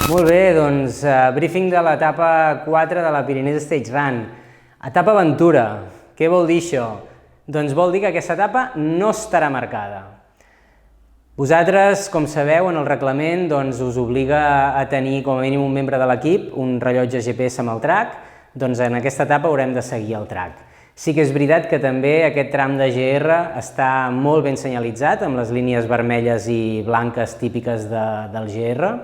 Molt bé, doncs briefing de l'etapa 4 de la Pyrenees Stage Run. Etapa aventura. Què vol dir això? Doncs vol dir que aquesta etapa no estarà marcada. Vosaltres, com sabeu, en el reglament us obliga a tenir com a mínim un membre de l'equip, un rellotge GPS amb el track, doncs en aquesta etapa haurem de seguir el track. Sí que és veritat que també aquest tram de GR està molt ben senyalitzat, amb les línies vermelles i blanques típiques del GR,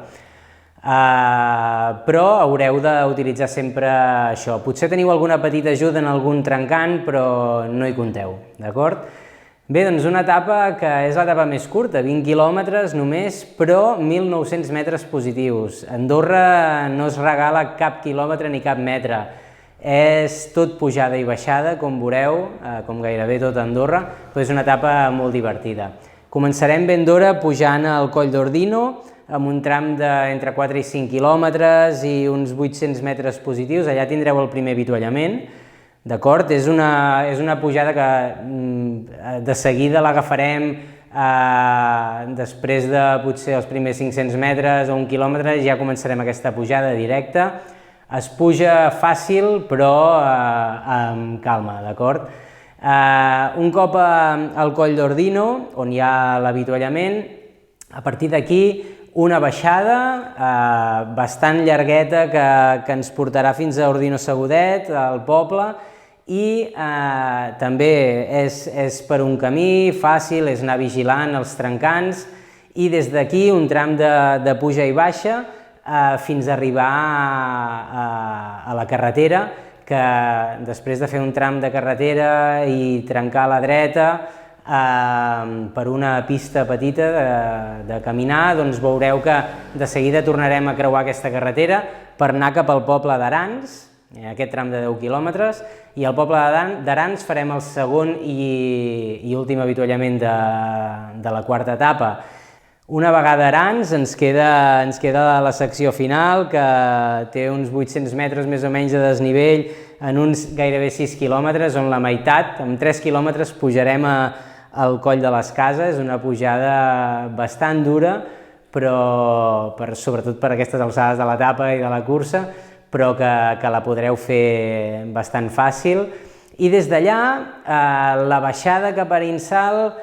però haureu d'utilitzar sempre això. Potser teniu alguna petita ajuda en algun trencant, però no hi compteu, d'acord? Bé, doncs una etapa que és l'etapa més curta, 20 quilòmetres només, però 1.900 metres positius. Andorra no es regala cap quilòmetre ni cap metre. És tot pujada i baixada, com veureu, com gairebé tot Andorra, però és una etapa molt divertida. Començarem ben d'hora pujant al Coll d'Ordino, amb un tram d'entre 4 i 5 quilòmetres i uns 800 metres positius. Allà tindreu el primer avituallament, d'acord? És una pujada que de seguida l'agafarem després de potser els primers 500 metres o un quilòmetre, ja començarem aquesta pujada directa. Es puja fàcil, però amb calma, d'acord? Un cop al Coll d'Ordino, on hi ha l'avituallament, a partir d'aquí una baixada bastant llargueta que ens portarà fins a Ordino Sagudet, al poble, i també és per un camí fàcil, és anar vigilant els trencants, i des d'aquí un tram de puja i baixa fins a arribar a la carretera, que després de fer un tram de carretera i trencar a la dreta per una pista petita de caminar, doncs veureu que de seguida tornarem a creuar aquesta carretera per anar cap al poble d'Arans, aquest tram de 10 quilòmetres, i al poble d'Arans farem el segon i últim avituallament de la quarta etapa. Una vegada a Arans ens queda la secció final, que té uns 800 metres més o menys de desnivell en uns gairebé 6 quilòmetres, on la meitat, amb 3 quilòmetres, pujarem al Coll de les Cases, una pujada bastant dura, però sobretot per aquestes alçades de l'etapa i de la cursa, però que la podreu fer bastant fàcil. I des d'allà, la baixada cap a Arinsal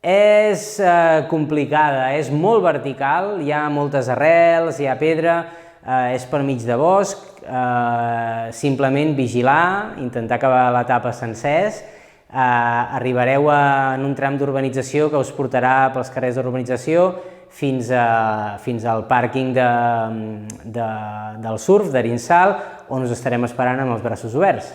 és complicada, és molt vertical, hi ha moltes arrels, hi ha pedra, és per mig de bosc, simplement vigilar, intentar acabar l'etapa sencers. Arribareu en un tram d'urbanització que us portarà pels carrers d'urbanització fins al pàrquing del surf d'Arinsal, on us estarem esperant amb els braços oberts.